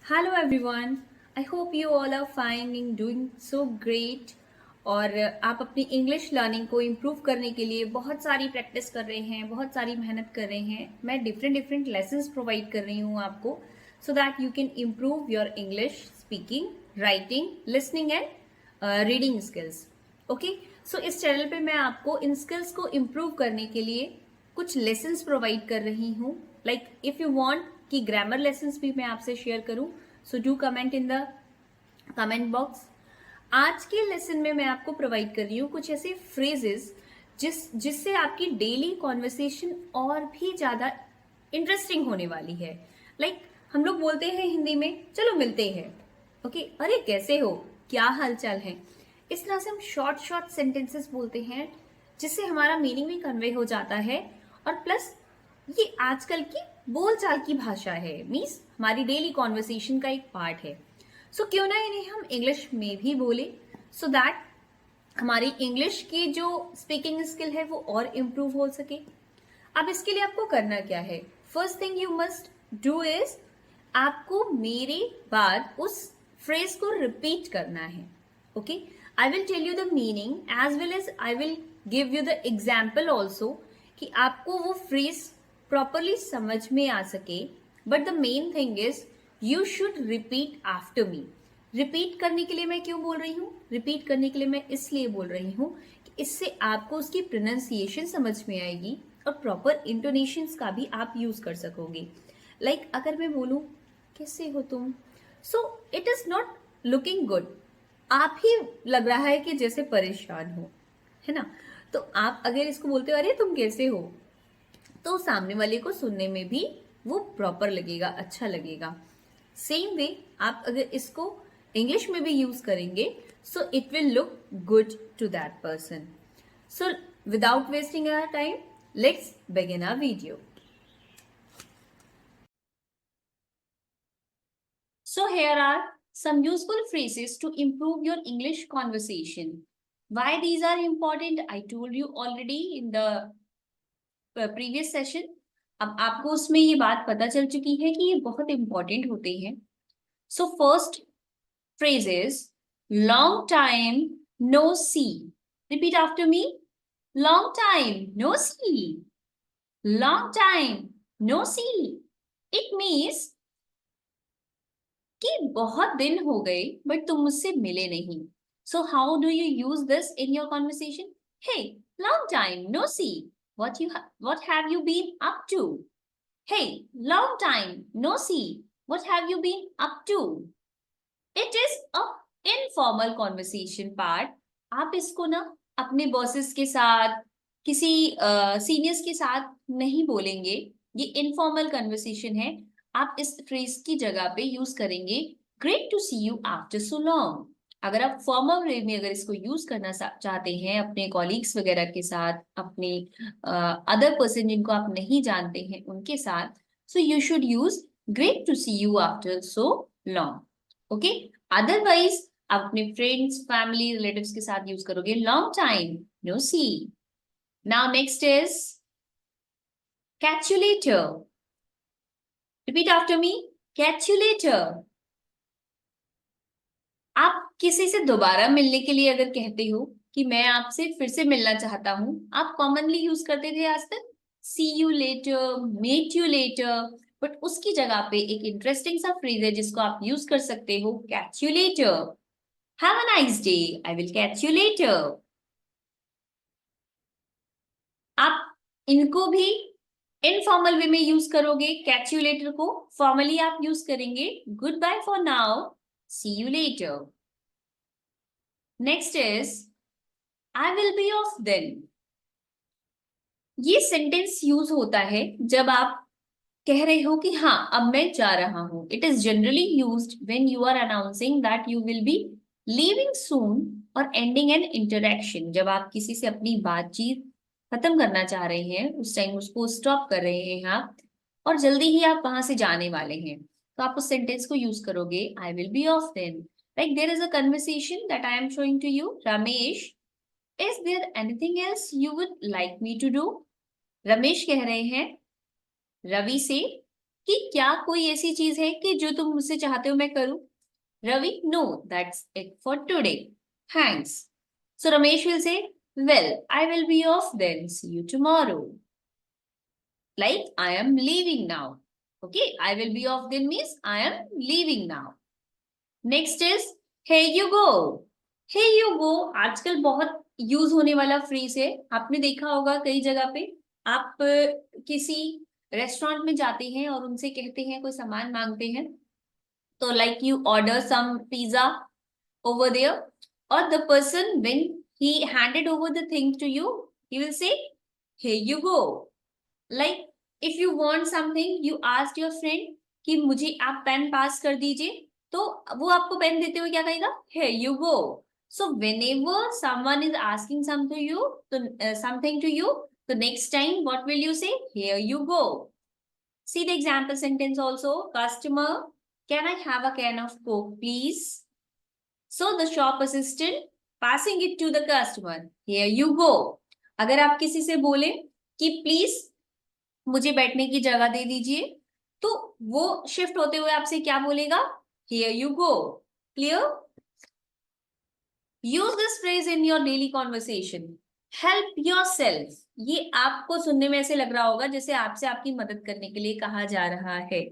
Hello everyone. I hope you all are fine and doing so great. और आप अपनी English learning को improve करने के लिए बहुत सारी प्रैक्टिस कर रहे हैं, बहुत सारी मेहनत कर रहे हैं. मैं डिफरेंट डिफरेंट लेसन्स प्रोवाइड कर रही हूँ आपको so that you can improve your English speaking, writing, listening and reading skills. Okay, so इस चैनल पे मैं आपको इन स्किल्स को इम्प्रूव करने के लिए कुछ लेसन्स प्रोवाइड कर रही हूँ. लाइक इफ यू वांट कि ग्रामर लेसन्स भी मैं आपसे शेयर करूं, so do comment in the comment box. आज के लेसन में मैं आपको प्रोवाइड कर रही हूँ कुछ ऐसे फ्रेजेस जिससे आपकी डेली कॉन्वर्सेशन और भी ज्यादा इंटरेस्टिंग होने वाली है. लाइक हम लोग बोलते हैं हिंदी में चलो मिलते हैं. ओके, अरे कैसे हो, क्या हालचाल है. इस तरह से हम शॉर्ट शॉर्ट सेंटेंसेस बोलते हैं जिससे हमारा मीनिंग भी कन्वे हो जाता है. और प्लस ये आजकल की बोलचाल की भाषा है, मीन्स हमारी डेली कॉन्वर्सेशन का एक पार्ट है. सो क्यों ना इन्हें हम इंग्लिश में भी बोले सो दैट हमारी इंग्लिश की जो स्पीकिंग स्किल है वो और इम्प्रूव हो सके. अब इसके लिए आपको करना क्या है? First thing you must do is आपको मेरे बाद उस फ्रेज को रिपीट करना है. Okay, I will tell you the meaning as well as I will give you the example also कि आपको वो फ्रेज प्रॉपरली समझ में आ सके. But the main thing is you should repeat after me. Repeat करने के लिए मैं क्यों बोल रही हूँ? रिपीट करने के लिए मैं इसलिए बोल रही हूँ कि इससे आपको उसकी प्रोनाउंसिएशन समझ में आएगी और प्रॉपर इंटोनेशंस का भी आप यूज कर सकोगे. लाइक अगर मैं बोलूं कैसे हो तुम, so it is not looking good. आप ही लग रहा है कि जैसे परेशान हो, है ना. तो आप अगर इसको बोलते हो अरे तुम कैसे हो, तो सामने वाले को सुनने में भी वो प्रॉपर लगेगा, अच्छा लगेगा. सेम वे आप अगर इसको इंग्लिश में भी यूज करेंगे so it will look good to that person. So without wasting our time, let's begin our video. So here are some useful phrases to improve your English conversation. Why these are important, I told you already in the previous session. अब आपको उसमें ये बात पता चल चुकी है कि ये बहुत इंपॉर्टेंट होते हैं. So first phrase is long time no see. Repeat after me. Long time no see. Long time no see. It means कि बहुत दिन हो गए बट तुम मुझसे मिले नहीं. So how do you use this in your conversation? Hey, long time no see. What have you been up to? Hey, long time no see. What have you been up to? It is a informal conversation part. आप इसको ना अपने bosses के साथ, किसी seniors के साथ नहीं बोलेंगे. ये इनफॉर्मल कन्वर्सेशन है. आप इस फ्रेज की जगह पे यूज करेंगे great to see you after so long. अगर आप फॉर्मल वे में अगर इसको यूज करना चाहते हैं अपने कॉलीग्स वगैरह के साथ, अपने अदर पर्सन जिनको आप नहीं जानते हैं उनके साथ, so you should use great to see you after so long. Okay, otherwise आप अपने फ्रेंड्स, फैमिली, रिलेटिव्स के साथ यूज करोगे long time no see. Now next is catch you later. Repeat after me. Catch you later. आप किसी से दोबारा मिलने के लिए अगर कहते हो कि मैं आपसे फिर से मिलना चाहता हूं, आप कॉमनली यूज करते थे आज तक see you later, meet you later. But उसकी जगह पे एक इंटरेस्टिंग सा फ्रेज है जिसको आप यूज कर सकते हो, catch you later. Have a nice day. I will catch you later. आप इनको भी इनफॉर्मल वे में यूज करोगे. कैच यू लेटर को फॉर्मली आप यूज करेंगे good bye for now, see you later. Next is I will be off then. ये sentence use होता है जब आप कह रहे हो कि हाँ अब मैं जा रहा हूं. It is generally used when you are announcing that you will be leaving soon और एंडिंग एन इंटरेक्शन. जब आप किसी से अपनी बातचीत खत्म करना चाह रहे हैं, उस टाइम उसको स्टॉप कर रहे हैं आप, और जल्दी ही आप वहां से जाने वाले हैं, तो आप उस सेंटेंस को यूज करोगे I will be off then. Like there is a conversation that I am showing to you. Ramesh, is there anything else you would like me to do? Ramesh कह रहे हैं रवि से कि क्या कोई ऐसी चीज है कि जो तुम मुझसे चाहते हो मैं करूं? Ravi, no, that's it for today. Thanks. So Ramesh will say, well, I will be off then. See you tomorrow. Like I am leaving now. Okay, I will be off then means I am leaving now. Next is, here you go. Here you go आजकल बहुत use होने वाला phrase है। आपने देखा होगा कई जगह पे। आप किसी रेस्टोरेंट में जाते हैं और उनसे कहते हैं, कोई सामान मांगते हैं, तो like you order some pizza over there, or the person when he handed over the thing to you, he will say, here you go. Like if you want something, you asked your friend कि मुझे आप pen पास कर दीजिए, तो वो आपको pen देते हुए क्या कहेगा? here you go. So whenever someone is asking something to you, the next time what will you say? Here you go. See the example sentence also. Customer, can I have a can of Coke please? So the shop assistant passing it to the customer. Here you go. अगर आप किसी से बोले कि please मुझे बैठने की जगह दे दीजिए, तो वो शिफ्ट होते हुए आपसे क्या बोलेगा? Here you go. Clear? Use this phrase in your daily conversation. Help yourself. ये आपको सुनने में ऐसे लग रहा होगा जैसे आपसे आपकी मदद करने के लिए कहा जा रहा है,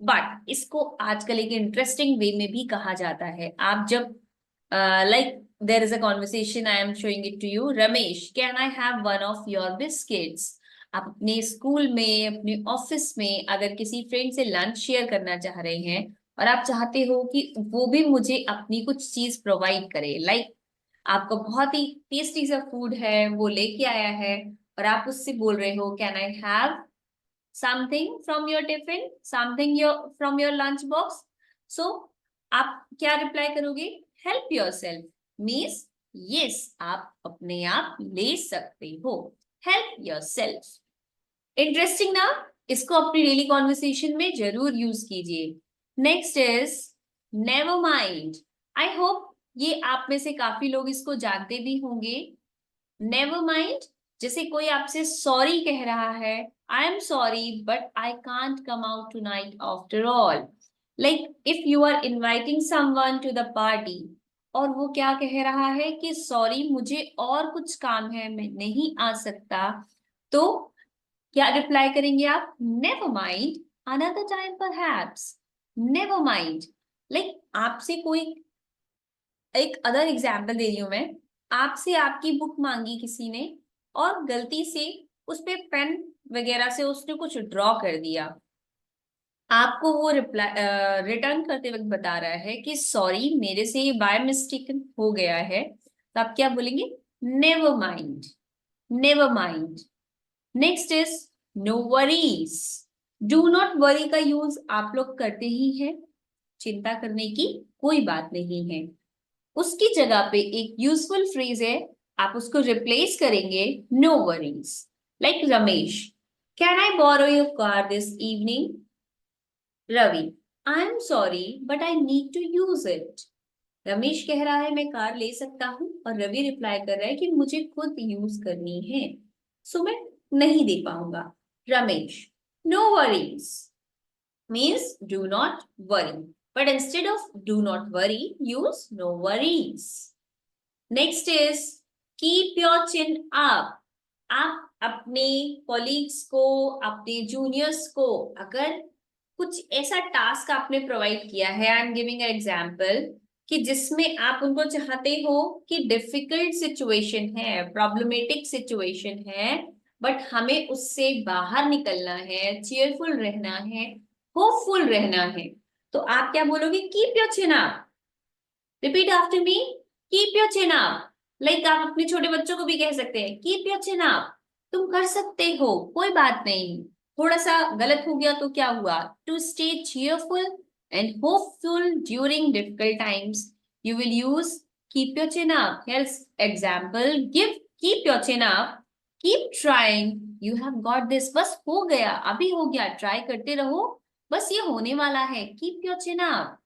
बट इसको आजकल एक इंटरेस्टिंग वे में भी कहा जाता है। आप जब like there is a conversation, I am showing it to you. Ramesh, can I have one of your biscuits? आप अपने स्कूल में, अपने ऑफिस में अगर किसी फ्रेंड से लंच शेयर करना चाह रहे हैं और आप चाहते हो कि वो भी मुझे अपनी कुछ चीज प्रोवाइड करे, लाइक आपका बहुत ही टेस्टी सा फूड है, वो लेके आया है और आप उससे बोल रहे हो can I have something from your tiffin, something your from your lunch box. So आप क्या रिप्लाई करोगे? हेल्प योरसेल्फ मीन्स यस, आप अपने आप ले सकते हो। Help yourself. इंटरेस्टिंग ना? इसको अपनी डेली कॉन्वर्सेशन में जरूर यूज कीजिए। Next is never mind. I hope ये आप में से काफी लोग इसको जानते भी होंगे। नेवर माइंड, जैसे कोई आपसे सॉरी कह रहा है, I am sorry but I can't come out tonight after all. Like if you are inviting someone to the party और वो क्या कह रहा है कि सॉरी मुझे और कुछ काम है, मैं नहीं आ सकता, तो क्या रिप्लाई करेंगे आप? Never mind, another time perhaps. Never mind. Like आपसे कोई, एक अदर एग्जाम्पल दे रही हूं मैं, आपसे आपकी बुक मांगी किसी ने और गलती से उस पे पेन वगैरह से उसने कुछ ड्रॉ कर दिया, आपको वो रिप्लाई रिटर्न करते वक्त बता रहा है कि सॉरी मेरे से ये बाय मिस्टेक हो गया है, तो आप क्या बोलेंगे? Never mind. Never mind. Next is no worries. Do not worry का यूज आप लोग करते ही हैं, चिंता करने की कोई बात नहीं है। उसकी जगह पे एक यूजफुल फ्रेज है, आप उसको रिप्लेस करेंगे no worries. Like Ramesh, can I borrow your car this evening? Ravi, I am sorry but I need to use it. Ramesh कह रहा है मैं कार ले सकता हूं और रवि रिप्लाई कर रहा है कि मुझे खुद यूज करनी है, सो मैं नहीं दे पाऊंगा। Ramesh, no worries means do not worry, but instead of do not worry use no worries. Next is keep your chin up. आप अपने कॉलीग्स को, अपने जूनियर्स को अगर कुछ ऐसा टास्क आपने प्रोवाइड किया है, आई एम गिविंग एग्जांपल, कि जिसमें आप उनको चाहते हो कि डिफिकल्ट सिचुएशन है, प्रॉब्लमेटिक सिचुएशन है, बट हमें उससे बाहर निकलना है, चीयरफुल रहना है, होपफुल रहना है, तो आप क्या बोलोगे? Keep your chin up. Repeat after me, keep your chin up. Like आप अपने छोटे बच्चों को भी कह सकते हैं कीप योर चिन अप, तुम कर सकते हो, कोई बात नहीं, थोड़ा सा गलत हो गया तो क्या हुआ? To stay cheerful and hopeful during difficult times you will use keep your chin up. हेल्स example give keep your chin up, keep trying, you have got this, बस हो गया, अभी हो गया, ट्राई करते रहो, बस ये होने वाला है, keep your chin up.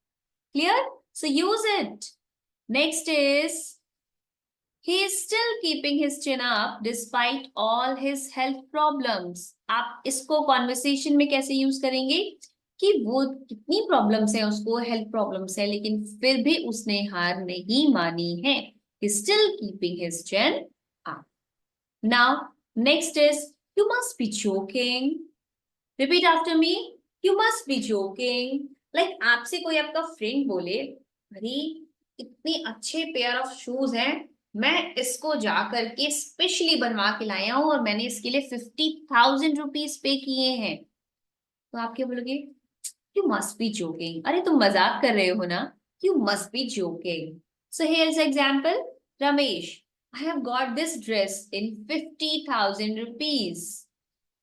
Clear? So use it. Next is He is still keeping his chin up despite all his health problems. आप इसको कॉन्वर्सेशन में कैसे यूज करेंगे कि वो कितनी प्रॉब्लम्स है, उसको हेल्थ प्रॉब्लम्स है, लेकिन फिर भी उसने हार नहीं मानी है. He is still keeping his chin up. Now, next is you must be joking. Repeat after me. You must be joking. Like आपसे कोई आपका फ्रेंड बोले, अरे इतने अच्छे पेयर ऑफ शूज हैं, मैं इसको जा करके स्पेशली बनवा के लाया हूं और मैंने इसके लिए 50,000 रुपीज पे किए हैं. तो आप क्या बोलोगे? You must be joking. अरे तुम मजाक कर रहे हो ना. You must be joking. So here is example. Ramesh, I have got this dress in 50,000 rupees.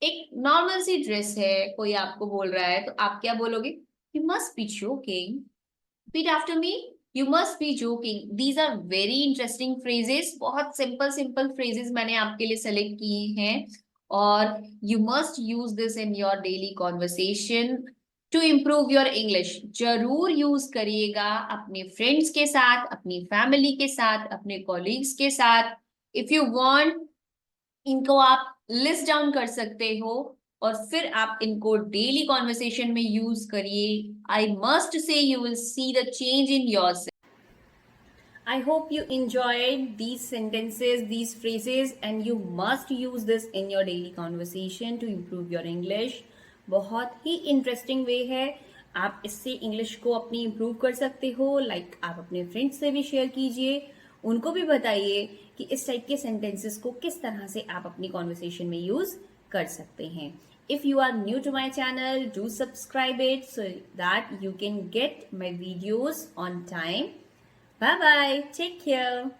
एक नॉर्मल सी ड्रेस है, कोई आपको बोल रहा है, तो आप क्या बोलोगे? You must be joking. Repeat after me. You must be joking. These are very interesting phrases. बहुत सिंपल सिंपल फ्रेजेस मैंने आपके लिए सेलेक्ट किए हैं और you must use this in your daily conversation to improve your English. जरूर use करिएगा अपने फ्रेंड्स के साथ, अपनी फैमिली के साथ, अपने कॉलीग्स के साथ. इफ यू वांट, इनको आप लिस्ट डाउन कर सकते हो और फिर आप इनको डेली कॉन्वर्सेशन में यूज करिए. I must say you will see the change in yourself. I hope you enjoyed these sentences, these phrases, and you must use this in your daily conversation to improve your English. बहुत ही interesting way है. आप इससे English को अपनी improve कर सकते हो. आप अपने फ्रेंड्स से भी शेयर कीजिए, उनको भी बताइए कि इस टाइप के सेंटेंसेस को किस तरह से आप अपनी कॉन्वर्सेशन में यूज कर सकते हैं. If you are new to my channel, do subscribe it so that you can get my videos on time. Bye bye. Take care.